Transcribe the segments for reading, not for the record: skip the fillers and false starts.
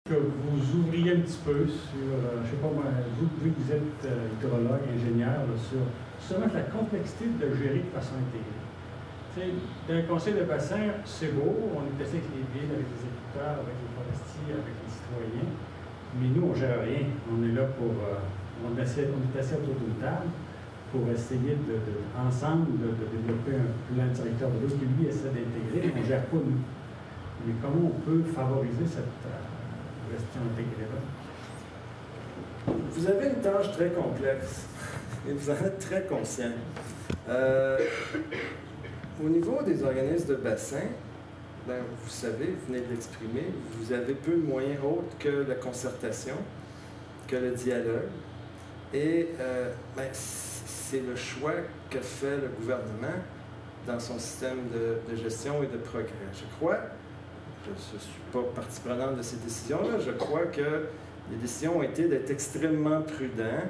Que vous ouvriez un petit peu sur, je ne sais pas moi, vous êtes hydrologue, ingénieur, là, sur justement la complexité de gérer de façon intégrée. T'sais, dans un conseil de bassin, c'est beau, on est assis avec les villes, avec les agriculteurs, avec les forestiers, avec les citoyens, mais nous, on ne gère rien. On est là pour, on est assis autour d'une table pour essayer ensemble de développer un plan directeur de l'eau qui, lui, essaie d'intégrer, on ne gère pas nous. Mais comment on peut favoriser cette gestion intégrée là? Vous avez une tâche très complexe et vous en êtes très conscient. Au niveau des organismes de bassin, ben, vous savez, vous venez de l'exprimer, vous avez peu de moyens autres que la concertation, que le dialogue. Et ben, c'est le choix que fait le gouvernement dans son système de gestion et de progrès. Je crois, je ne suis pas partie prenante de ces décisions-là, je crois que les décisions ont été d'être extrêmement prudents,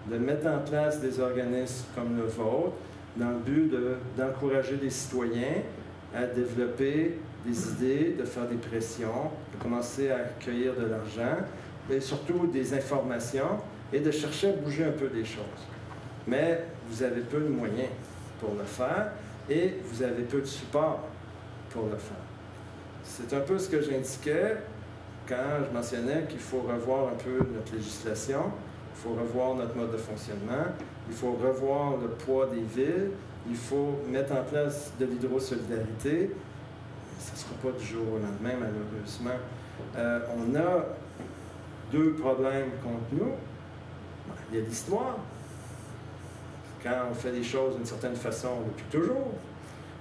de mettre en place des organismes comme le vôtre, dans le but d'encourager les citoyens à développer des idées, de faire des pressions, de commencer à accueillir de l'argent, et surtout des informations, et de chercher à bouger un peu des choses. Mais vous avez peu de moyens pour le faire, et vous avez peu de support pour le faire. C'est un peu ce que j'indiquais quand je mentionnais qu'il faut revoir un peu notre législation, il faut revoir notre mode de fonctionnement, il faut revoir le poids des villes, il faut mettre en place de l'hydrosolidarité. Ça ne sera pas du jour au lendemain, malheureusement. On a deux problèmes contre nous. Il y a l'histoire. Quand on fait les choses d'une certaine façon, depuis toujours.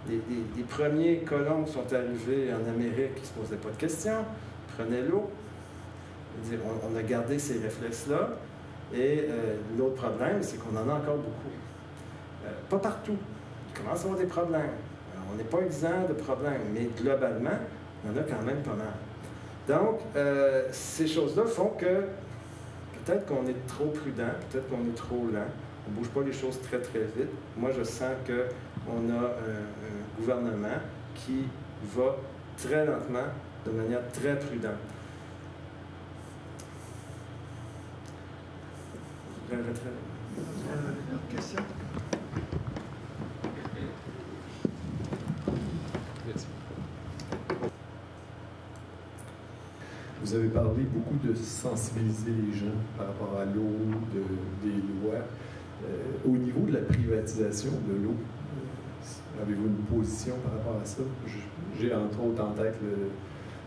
Les premiers colons qui sont arrivés en Amérique, ils ne se posaient pas de questions, ils prenaient l'eau. On a gardé ces réflexes-là. Et l'autre problème, c'est qu'on en a encore beaucoup. Pas partout. Il commence à avoir des problèmes. On n'est pas exempt de problèmes, mais globalement, il y en a quand même pas mal. Donc, ces choses-là font que peut-être qu'on est trop prudent, peut-être qu'on est trop lent, on ne bouge pas les choses très, très vite. Moi, je sens qu'on a un gouvernement qui va très lentement, de manière très prudente. Question? Vous avez parlé beaucoup de sensibiliser les gens par rapport à l'eau, des lois. Au niveau de la privatisation de l'eau, avez-vous une position par rapport à ça? J'ai entre autres en tête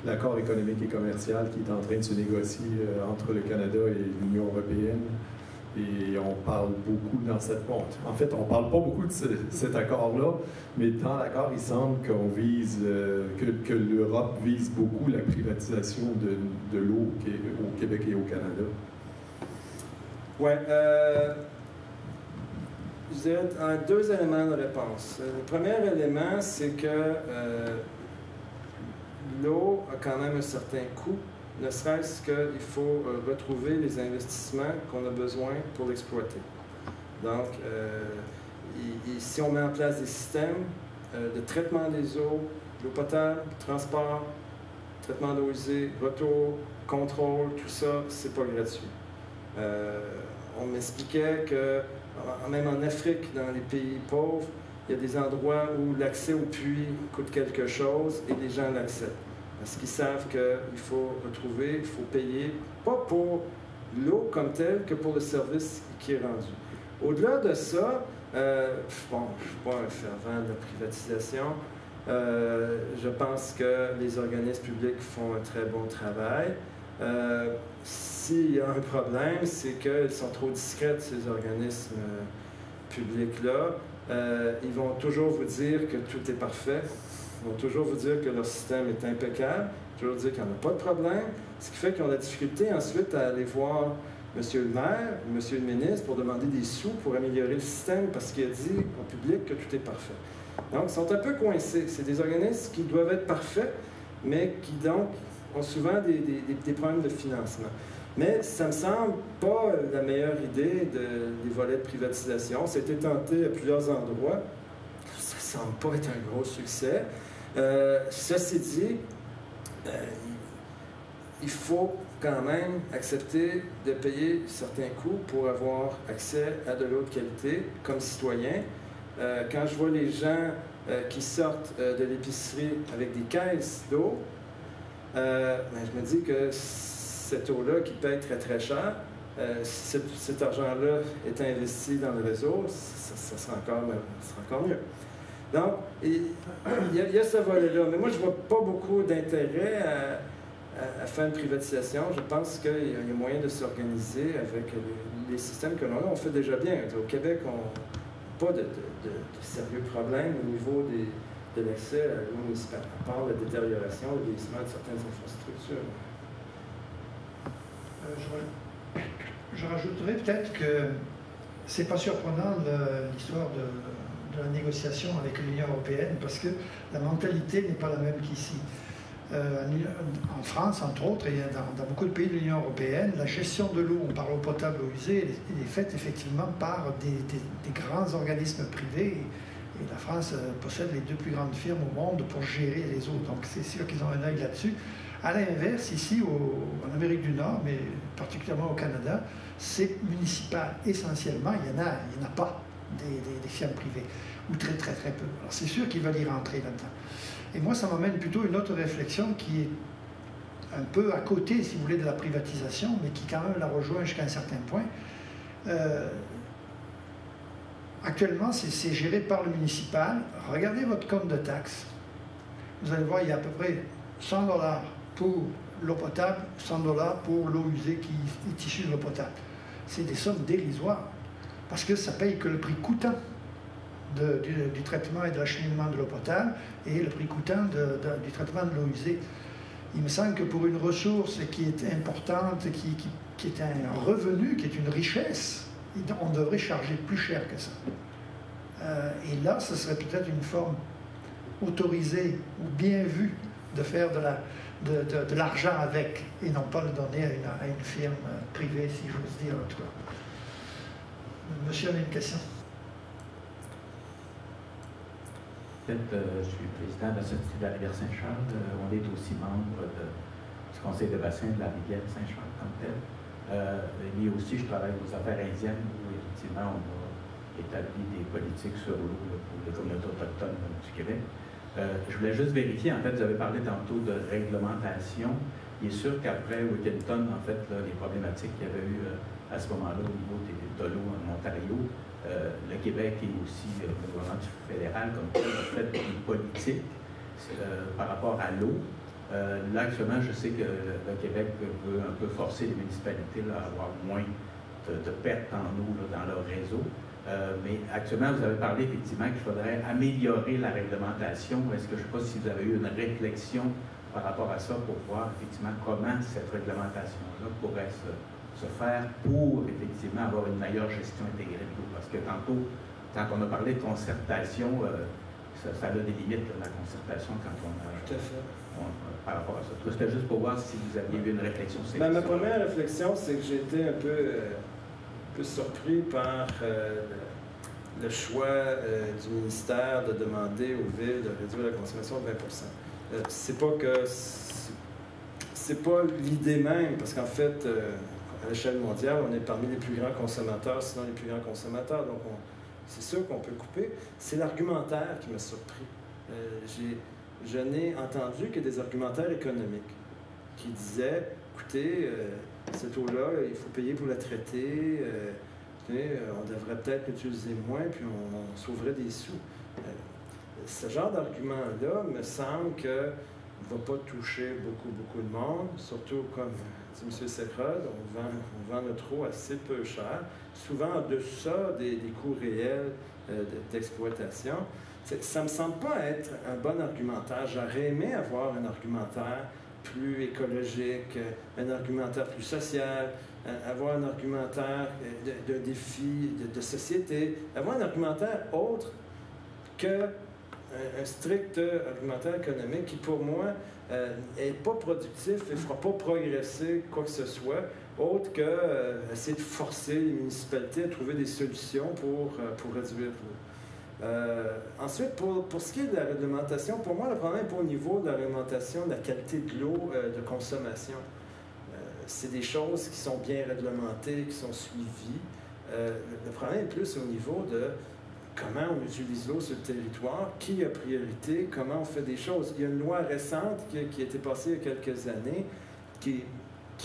l'accord économique et commercial qui est en train de se négocier entre le Canada et l'Union européenne. Et on parle beaucoup dans cette compte. En fait, on ne parle pas beaucoup de cet accord-là, mais dans l'accord, il semble qu'on vise, que l'Europe vise beaucoup la privatisation de l'eau au Québec et au Canada. Oui. Je dirais deux éléments de réponse. Le premier élément, c'est que l'eau a quand même un certain coût, ne serait-ce qu'il faut retrouver les investissements qu'on a besoin pour l'exploiter. Donc, si on met en place des systèmes de traitement des eaux, l'eau potable, transport, traitement d'eau usée, retour, contrôle, tout ça, c'est pas gratuit. On m'expliquait que, même en Afrique, dans les pays pauvres, il y a des endroits où l'accès au puits coûte quelque chose et les gens l'acceptent. Parce qu'ils savent qu'il faut retrouver, il faut payer, pas pour l'eau comme telle, que pour le service qui est rendu. Au-delà de ça, bon, je ne suis pas un fervent de la privatisation. Je pense que les organismes publics font un très bon travail. S'il y a un problème, c'est qu'ils sont trop discrets, ces organismes publics-là. Ils vont toujours vous dire que tout est parfait. Ils vont toujours vous dire que leur système est impeccable, toujours dire qu'il n'y en a pas de problème, ce qui fait qu'ils ont la difficulté ensuite à aller voir M. le maire, M. le ministre pour demander des sous pour améliorer le système parce qu'il a dit au public que tout est parfait. Donc, ils sont un peu coincés. C'est des organismes qui doivent être parfaits, mais qui donc ont souvent des problèmes de financement. Mais ça ne me semble pas la meilleure idée des volets de privatisation. C'était tenté à plusieurs endroits. Ça ne semble pas être un gros succès. Ceci dit, il faut quand même accepter de payer certains coûts pour avoir accès à de l'eau de qualité comme citoyen. Quand je vois les gens qui sortent de l'épicerie avec des caisses d'eau, je me dis que cette eau-là qui paye très très cher, si cet argent-là est investi dans le réseau, ça sera encore mieux. Donc, il y a ce volet-là. Mais moi, je ne vois pas beaucoup d'intérêt à faire une privatisation. Je pense qu'il y a moyen de s'organiser avec les systèmes que l'on a. On fait déjà bien. Au Québec, on n'a pas de sérieux problèmes au niveau de l'accès à l'eau municipale, à part la détérioration, le vieillissement de certaines infrastructures. Je rajouterais peut-être que c'est pas surprenant l'histoire de la négociation avec l'Union européenne parce que la mentalité n'est pas la même qu'ici. En France, entre autres, et dans beaucoup de pays de l'Union européenne, la gestion de l'eau, on parle eau potable, eau usée, elle est faite effectivement par des grands organismes privés. Et la France possède les 2 plus grandes firmes au monde pour gérer les eaux. Donc c'est sûr qu'ils ont un œil là-dessus. À l'inverse, ici, en Amérique du Nord, mais particulièrement au Canada, c'est municipal essentiellement. Il n'y en a pas des firmes privées, ou très très très peu. Alors c'est sûr qu'ils veulent y rentrer là-dedans. Et moi, ça m'amène plutôt à une autre réflexion qui est un peu à côté, si vous voulez, de la privatisation, mais qui quand même la rejoint jusqu'à un certain point. Actuellement, c'est géré par le municipal. Regardez votre compte de taxes. Vous allez voir, il y a à peu près $100 pour l'eau potable, $100 pour l'eau usée qui est issue de l'eau potable. C'est des sommes dérisoires, parce que ça paye que le prix coûtant du traitement et de l'acheminement de l'eau potable et le prix coûtant du traitement de l'eau usée. Il me semble que pour une ressource qui est importante, qui est un revenu, qui est une richesse, on devrait charger plus cher que ça. Et là, ce serait peut-être une forme autorisée ou bien vue de faire de l'argent avec, et non pas le donner à une firme privée, si j'ose dire, en tout cas. Monsieur a une question? Je suis président de la Société de la rivière Saint-Charles. On est aussi membre du conseil de bassin de la rivière Saint-Charles comme tel. Mais aussi, je travaille aux affaires indiennes où, effectivement, on a établi des politiques sur l'eau pour les communautés autochtones du Québec. Je voulais juste vérifier, en fait, vous avez parlé tantôt de réglementation. Il est sûr qu'après Wigginton, en fait, là, les problématiques qu'il y avait eu à ce moment-là au niveau de l'eau en Ontario, le Québec et aussi le gouvernement fédéral, comme tel, a fait une politique par rapport à l'eau. Là, actuellement, je sais que le Québec veut un peu forcer les municipalités là, à avoir moins de pertes en eau là, dans leur réseau. Mais actuellement, vous avez parlé effectivement qu'il faudrait améliorer la réglementation. Est-ce que je ne sais pas si vous avez eu une réflexion par rapport à ça pour voir effectivement comment cette réglementation-là pourrait se faire pour effectivement avoir une meilleure gestion intégrée de l'eau. Parce que tantôt, quand on a parlé de concertation, ça a des limites, la concertation, quand on a... Tout à fait. Par rapport à ça. C'était juste pour voir si vous aviez eu une réflexion. Ma première réflexion, c'est que j'ai été un peu surpris par le choix du ministère de demander aux villes de réduire la consommation de 20 c'est pas l'idée même, parce qu'en fait, à l'échelle mondiale, on est parmi les plus grands consommateurs, sinon les plus grands consommateurs, donc c'est sûr qu'on peut couper. C'est l'argumentaire qui m'a surpris. Je n'ai entendu que des argumentaires économiques qui disaient, écoutez, cette eau-là, il faut payer pour la traiter, on devrait peut-être l'utiliser moins, puis on sauverait des sous. Ce genre d'argument-là me semble que ne va pas toucher beaucoup de monde, surtout comme dit M. Serrod, on vend notre eau assez peu cher, souvent en deçà des coûts réels d'exploitation. Ça ne me semble pas être un bon argumentaire. J'aurais aimé avoir un argumentaire plus écologique, un argumentaire plus social, avoir un argumentaire de défi de société, avoir un argumentaire autre qu'un strict argumentaire économique qui, pour moi, n'est pas productif et ne fera pas progresser quoi que ce soit, autre que essayer de forcer les municipalités à trouver des solutions pour réduire l'eau. Ensuite, pour ce qui est de la réglementation, pour moi, le problème n'est pas au niveau de la réglementation de la qualité de l'eau de consommation. c'est des choses qui sont bien réglementées, qui sont suivies. Le problème est plus au niveau de comment on utilise l'eau sur le territoire, qui a priorité, comment on fait des choses. Il y a une loi récente qui a été passée il y a quelques années qui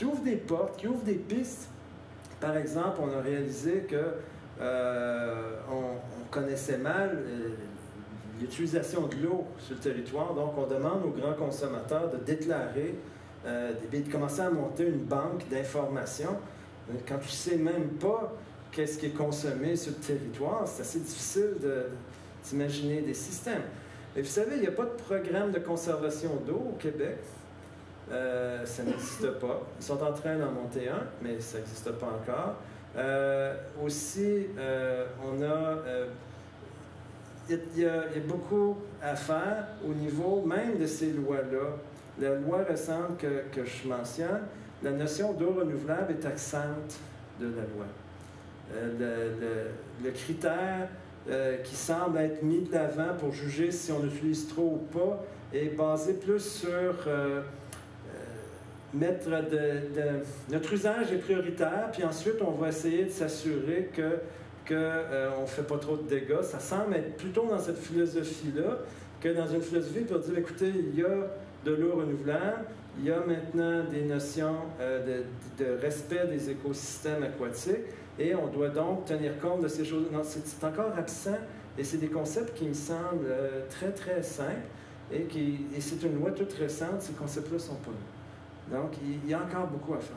ouvre des portes, qui ouvre des pistes. Par exemple, on a réalisé que on connaissait mal l'utilisation de l'eau sur le territoire, donc on demande aux grands consommateurs de déclarer, de commencer à monter une banque d'informations. Quand tu ne sais même pas qu'est-ce qui est consommé sur le territoire, c'est assez difficile d'imaginer des systèmes. Et vous savez, il n'y a pas de programme de conservation d'eau au Québec. Ça n'existe pas. Ils sont en train d'en monter un, mais ça n'existe pas encore. Aussi, on a... il y a beaucoup à faire au niveau même de ces lois-là. La loi récente que je mentionne, la notion d'eau renouvelable est absente de la loi. Le critère qui semble être mis de l'avant pour juger si on utilise trop ou pas est basé plus sur mettre notre usage est prioritaire, puis ensuite on va essayer de s'assurer qu'on ne fait pas trop de dégâts. Ça semble être plutôt dans cette philosophie-là que dans une philosophie pour dire, écoutez, il y a de l'eau renouvelable, il y a maintenant des notions de respect des écosystèmes aquatiques, et on doit donc tenir compte de ces choses. Non, c'est encore absent, et c'est des concepts qui me semblent très, très simples, et c'est une loi toute récente, ces concepts-là ne sont pas là. Donc, il y a encore beaucoup à faire.